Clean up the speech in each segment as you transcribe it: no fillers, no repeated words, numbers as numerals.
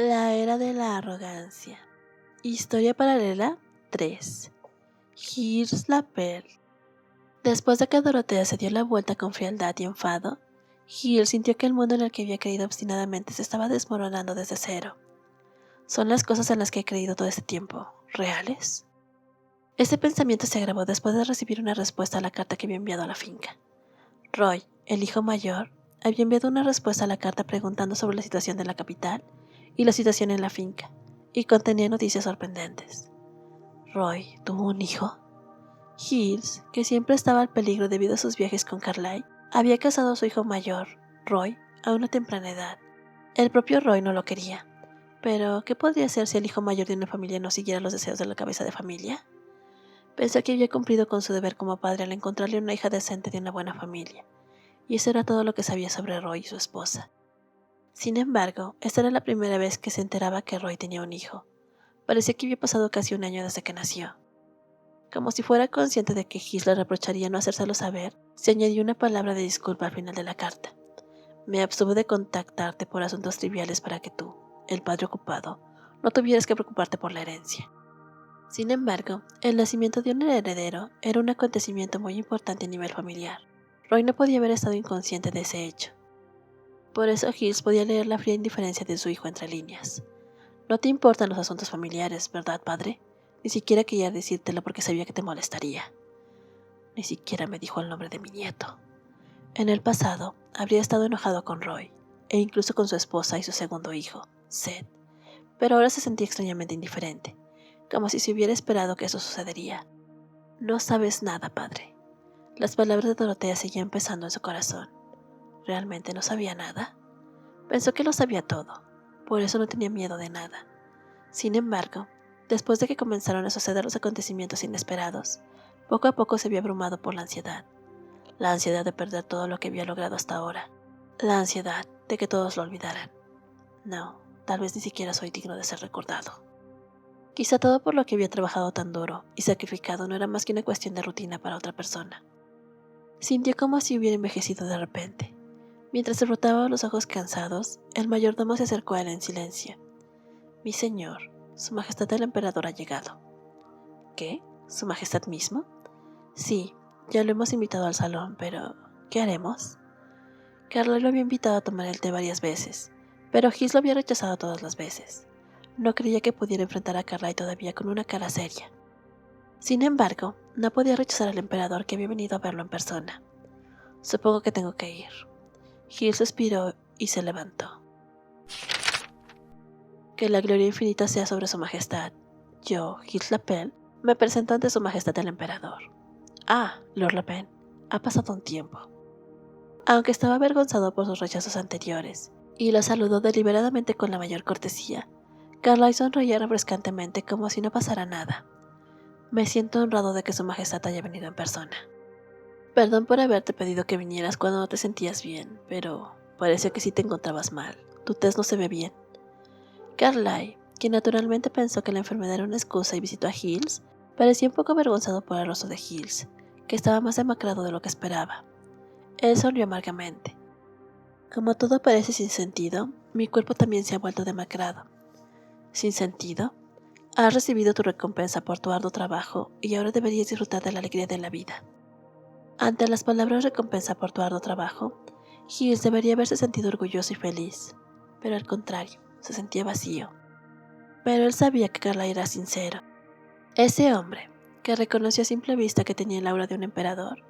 La era de la arrogancia. Historia paralela 3. Gilles Lapel. Después de que Dorotea se dio la vuelta con frialdad y enfado, Gilles sintió que el mundo en el que había creído obstinadamente se estaba desmoronando desde cero. ¿Son las cosas en las que he creído todo este tiempo reales? Este pensamiento se agravó después de recibir una respuesta a la carta que había enviado a la finca. Roy, el hijo mayor, había enviado una respuesta a la carta preguntando sobre la situación de la capital y la situación en la finca, y contenía noticias sorprendentes. Roy tuvo un hijo. Gilles, que siempre estaba al peligro debido a sus viajes con Carlyle, había casado a su hijo mayor, Roy, a una temprana edad. El propio Roy no lo quería. Pero, ¿qué podría hacer si el hijo mayor de una familia no siguiera los deseos de la cabeza de familia? Pensó que había cumplido con su deber como padre al encontrarle una hija decente de una buena familia, y eso era todo lo que sabía sobre Roy y su esposa. Sin embargo, esta era la primera vez que se enteraba que Roy tenía un hijo. Parecía que había pasado casi un año desde que nació. Como si fuera consciente de que Gilles le reprocharía no hacérselo saber, se añadió una palabra de disculpa al final de la carta. Me abstuve de contactarte por asuntos triviales para que tú, el padre ocupado, no tuvieras que preocuparte por la herencia. Sin embargo, el nacimiento de un heredero era un acontecimiento muy importante a nivel familiar. Roy no podía haber estado inconsciente de ese hecho. Por eso Gilles podía leer la fría indiferencia de su hijo entre líneas. No te importan los asuntos familiares, ¿verdad, padre? Ni siquiera quería decírtelo porque sabía que te molestaría. Ni siquiera me dijo el nombre de mi nieto. En el pasado, habría estado enojado con Roy, e incluso con su esposa y su segundo hijo, Seth, pero ahora se sentía extrañamente indiferente, como si se hubiera esperado que eso sucedería. No sabes nada, padre. Las palabras de Dorotea seguían pesando en su corazón. ¿Realmente no sabía nada? Pensó que lo sabía todo, por eso no tenía miedo de nada. Sin embargo, después de que comenzaron a suceder los acontecimientos inesperados, poco a poco se vio abrumado por la ansiedad de perder todo lo que había logrado hasta ahora, la ansiedad de que todos lo olvidaran. No, tal vez ni siquiera soy digno de ser recordado. Quizá todo por lo que había trabajado tan duro y sacrificado no era más que una cuestión de rutina para otra persona. Sintió como si hubiera envejecido de repente. Mientras se frotaba los ojos cansados, el mayordomo se acercó a él en silencio. Mi señor, su majestad el emperador ha llegado. ¿Qué? ¿Su majestad mismo? Sí, ya lo hemos invitado al salón, pero ¿qué haremos? Carla lo había invitado a tomar el té varias veces, pero Gilles lo había rechazado todas las veces. No creía que pudiera enfrentar a Carla todavía con una cara seria. Sin embargo, no podía rechazar al emperador que había venido a verlo en persona. Supongo que tengo que ir. Gilles suspiró y se levantó. Que la gloria infinita sea sobre su majestad. Yo, Gilles Lapel, me presento ante su majestad el emperador. Ah, Lord Lapin, ha pasado un tiempo. Aunque estaba avergonzado por sus rechazos anteriores, y lo saludó deliberadamente con la mayor cortesía, Carlyle sonreía refrescantemente como si no pasara nada. Me siento honrado de que su majestad haya venido en persona. Perdón por haberte pedido que vinieras cuando no te sentías bien, pero parece que sí te encontrabas mal. Tu tez no se ve bien. Carlyle, quien naturalmente pensó que la enfermedad era una excusa y visitó a Gilles, parecía un poco avergonzado por el rostro de Gilles, que estaba más demacrado de lo que esperaba. Él sonrió amargamente. Como todo parece sin sentido, mi cuerpo también se ha vuelto demacrado. ¿Sin sentido? Has recibido tu recompensa por tu arduo trabajo y ahora deberías disfrutar de la alegría de la vida. Ante las palabras recompensa por tu arduo trabajo, Gilles debería haberse sentido orgulloso y feliz, pero al contrario, se sentía vacío. Pero él sabía que Carla era sincero. Ese hombre, que reconoció a simple vista que tenía el aura de un emperador,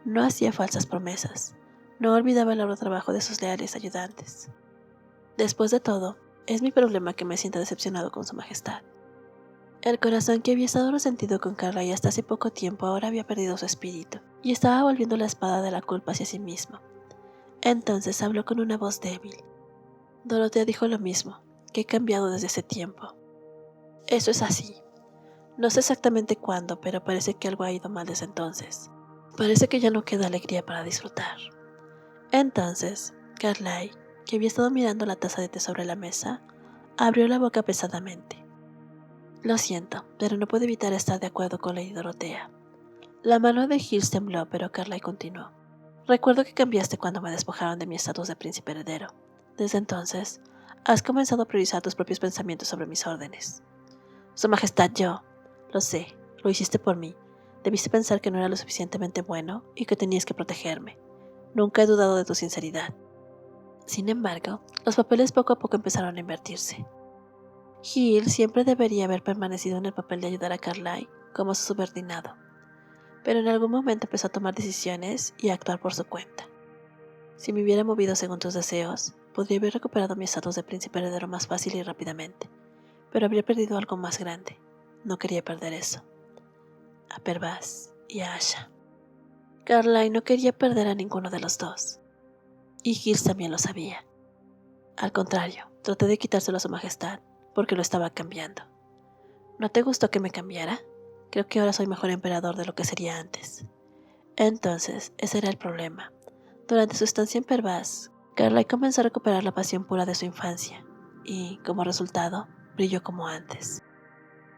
no hacía falsas promesas, no olvidaba el arduo trabajo de sus leales ayudantes. Después de todo, es mi problema que me sienta decepcionado con su majestad. El corazón que había estado resentido con Carla y hasta hace poco tiempo ahora había perdido su espíritu, y estaba volviendo la espada de la culpa hacia sí mismo. Entonces habló con una voz débil. Dorotea dijo lo mismo, que he cambiado desde ese tiempo. Eso es así. No sé exactamente cuándo, pero parece que algo ha ido mal desde entonces. Parece que ya no queda alegría para disfrutar. Entonces, Carlyle, que había estado mirando la taza de té sobre la mesa, abrió la boca pesadamente. Lo siento, pero no puedo evitar estar de acuerdo con Lady Dorotea. La mano de Gilles tembló, pero Carlyle continuó. Recuerdo que cambiaste cuando me despojaron de mi estatus de príncipe heredero. Desde entonces, Has comenzado a priorizar tus propios pensamientos sobre mis órdenes. Su Majestad, yo. Lo sé, lo hiciste por mí. Debiste pensar que no era lo suficientemente bueno y que tenías que protegerme. Nunca he dudado de tu sinceridad. Sin embargo, los papeles poco a poco empezaron a invertirse. Hill siempre debería haber permanecido en el papel de ayudar a Carlyle como su subordinado, pero en algún momento empezó a tomar decisiones y a actuar por su cuenta. Si me hubiera movido según tus deseos, podría haber recuperado mi estatus de príncipe heredero más fácil y rápidamente, pero habría perdido algo más grande. No quería perder eso. A Pervaz y a Asha. Carlyle no quería perder a ninguno de los dos, y Hill también lo sabía. Al contrario, traté de quitárselo a su majestad, porque lo estaba cambiando. ¿No te gustó que me cambiara? Creo que ahora soy mejor emperador de lo que sería antes. Entonces, ese era el problema. Durante su estancia en Pervaz, Carlyle comenzó a recuperar la pasión pura de su infancia, y, como resultado, brilló como antes.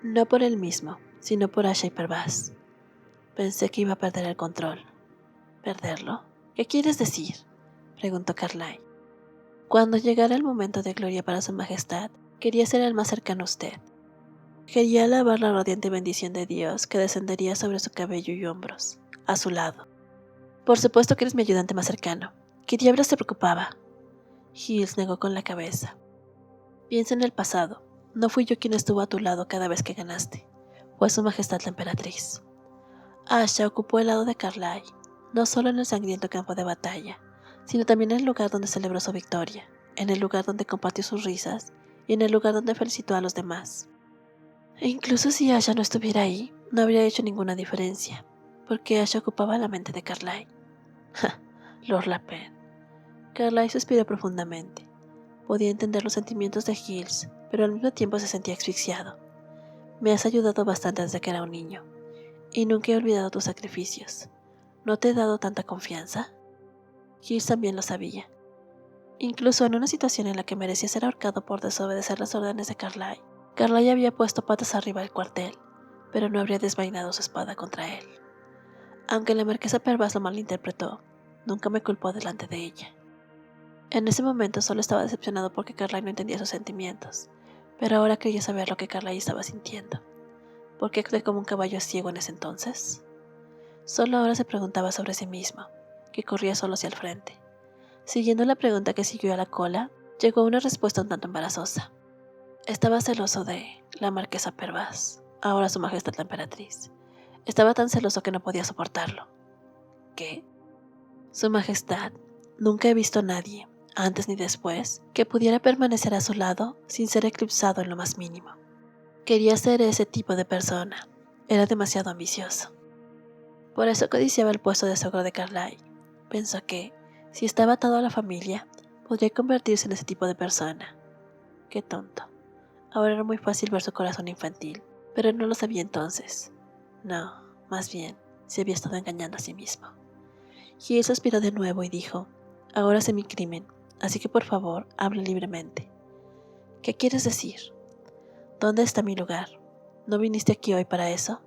No por él mismo, sino por Asha y Pervaz. Pensé que iba a perder el control. ¿Perderlo? ¿Qué quieres decir?, preguntó Carlyle. Cuando llegara el momento de gloria para su majestad, quería ser el más cercano a usted. Quería alabar la radiante bendición de Dios que descendería sobre su cabello y hombros, a su lado. Por supuesto que eres mi ayudante más cercano. ¿Qué diablos te preocupaba? Hills negó con la cabeza. Piensa en el pasado. No fui yo quien estuvo a tu lado cada vez que ganaste. Fue su majestad la emperatriz. Asha ocupó el lado de Carlyle, no solo en el sangriento campo de batalla, sino también en el lugar donde celebró su victoria, en el lugar donde compartió sus risas y en el lugar donde felicitó a los demás. E incluso si Asha no estuviera ahí, no habría hecho ninguna diferencia, porque Asha ocupaba la mente de Carlyle. Lord Lapen. Carlyle suspiró profundamente. Podía entender los sentimientos de Hills, pero al mismo tiempo se sentía asfixiado. Me has ayudado bastante desde que era un niño, y nunca he olvidado tus sacrificios. ¿No te he dado tanta confianza? Hills también lo sabía. Incluso en una situación en la que merecía ser ahorcado por desobedecer las órdenes de Carlyle, Carlyle había puesto patas arriba el cuartel, pero no habría desvainado su espada contra él. Aunque la marquesa Pervaz lo malinterpretó, nunca me culpó delante de ella. En ese momento solo estaba decepcionado porque Carlyle no entendía sus sentimientos, pero ahora quería saber lo que Carlyle estaba sintiendo. ¿Por qué actué como un caballo ciego en ese entonces? Solo ahora se preguntaba sobre sí mismo, que corría solo hacia el frente. Siguiendo la pregunta que siguió a la cola, llegó una respuesta un tanto embarazosa. Estaba celoso de la marquesa Pervaz, ahora su majestad la emperatriz. Estaba tan celoso que no podía soportarlo. ¿Qué? Su majestad, nunca he visto a nadie, antes ni después, que pudiera permanecer a su lado sin ser eclipsado en lo más mínimo. Quería ser ese tipo de persona. Era demasiado ambicioso. Por eso codiciaba el puesto de suegro de Carlyle. Pensó que, si estaba atado a la familia, podría convertirse en ese tipo de persona. Qué tonto. Ahora era muy fácil ver su corazón infantil, pero no lo sabía entonces. No, más bien, se había estado engañando a sí mismo. Hill suspiró de nuevo y dijo, ahora sé mi crimen, así que por favor, hable libremente. ¿Qué quieres decir? ¿Dónde está mi lugar? ¿No viniste aquí hoy para eso?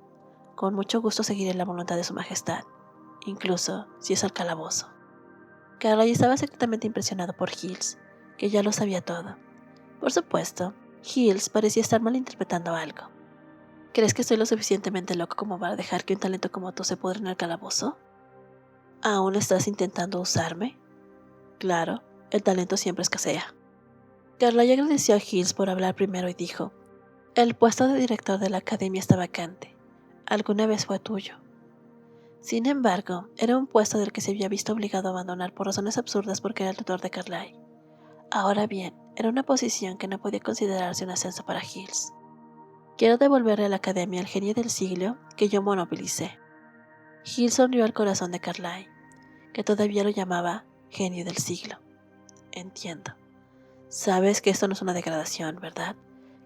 Con mucho gusto seguiré la voluntad de su majestad, incluso si es al calabozo. Carlyle estaba secretamente impresionado por Hills, que ya lo sabía todo. Por supuesto, Hills parecía estar malinterpretando algo. ¿Crees que soy lo suficientemente loco como para dejar que un talento como tú se pudra en el calabozo? ¿Aún estás intentando usarme? Claro, el talento siempre escasea. Carlyle agradeció a Hills por hablar primero y dijo, el puesto de director de la academia está vacante. Alguna vez fue tuyo. Sin embargo, era un puesto del que se había visto obligado a abandonar por razones absurdas porque era el tutor de Carlyle. Ahora bien, era una posición que no podía considerarse un ascenso para Hills. Quiero devolverle a la academia el genio del siglo que yo monopolicé. Hills sonrió al corazón de Carlyle, que todavía lo llamaba genio del siglo. Entiendo. Sabes que esto no es una degradación, ¿verdad?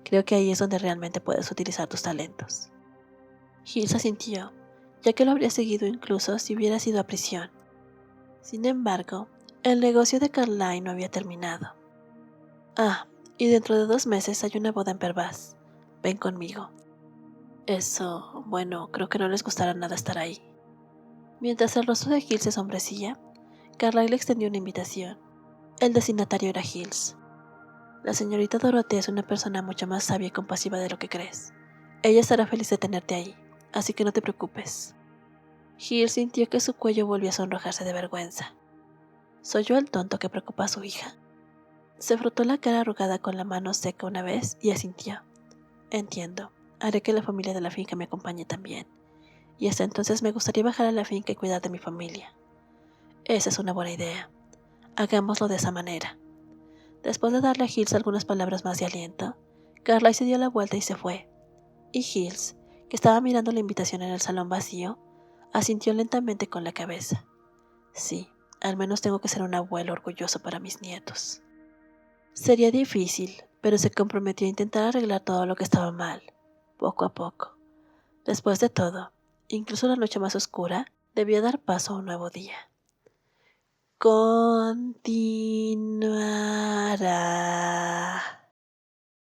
Creo que ahí es donde realmente puedes utilizar tus talentos. Hills asintió, ya que lo habría seguido incluso si hubiera ido a prisión. Sin embargo, el negocio de Carlyle no había terminado. Ah, y dentro de 2 meses hay una boda en Pervaz. Ven conmigo. Eso, bueno, creo que no les gustará nada estar ahí. Mientras el rostro de Hills se sombrecía, Carlyle le extendió una invitación. El destinatario era Hills. La señorita Dorotea es una persona mucho más sabia y compasiva de lo que crees. Ella estará feliz de tenerte ahí, así que no te preocupes. Giles sintió que su cuello volvió a sonrojarse de vergüenza. ¿Soy yo el tonto que preocupa a su hija? Se frotó la cara arrugada con la mano seca una vez y asintió. Entiendo, haré que la familia de la finca me acompañe también. Y hasta entonces me gustaría bajar a la finca y cuidar de mi familia. Esa es una buena idea. Hagámoslo de esa manera. Después de darle a Giles algunas palabras más de aliento, Carlyle se dio la vuelta y se fue. Y Giles, que estaba mirando la invitación en el salón vacío, asintió lentamente con la cabeza. Sí, al menos tengo que ser un abuelo orgulloso para mis nietos. Sería difícil, pero se comprometió a intentar arreglar todo lo que estaba mal, poco a poco. Después de todo, incluso la noche más oscura debía dar paso a un nuevo día. Continuará.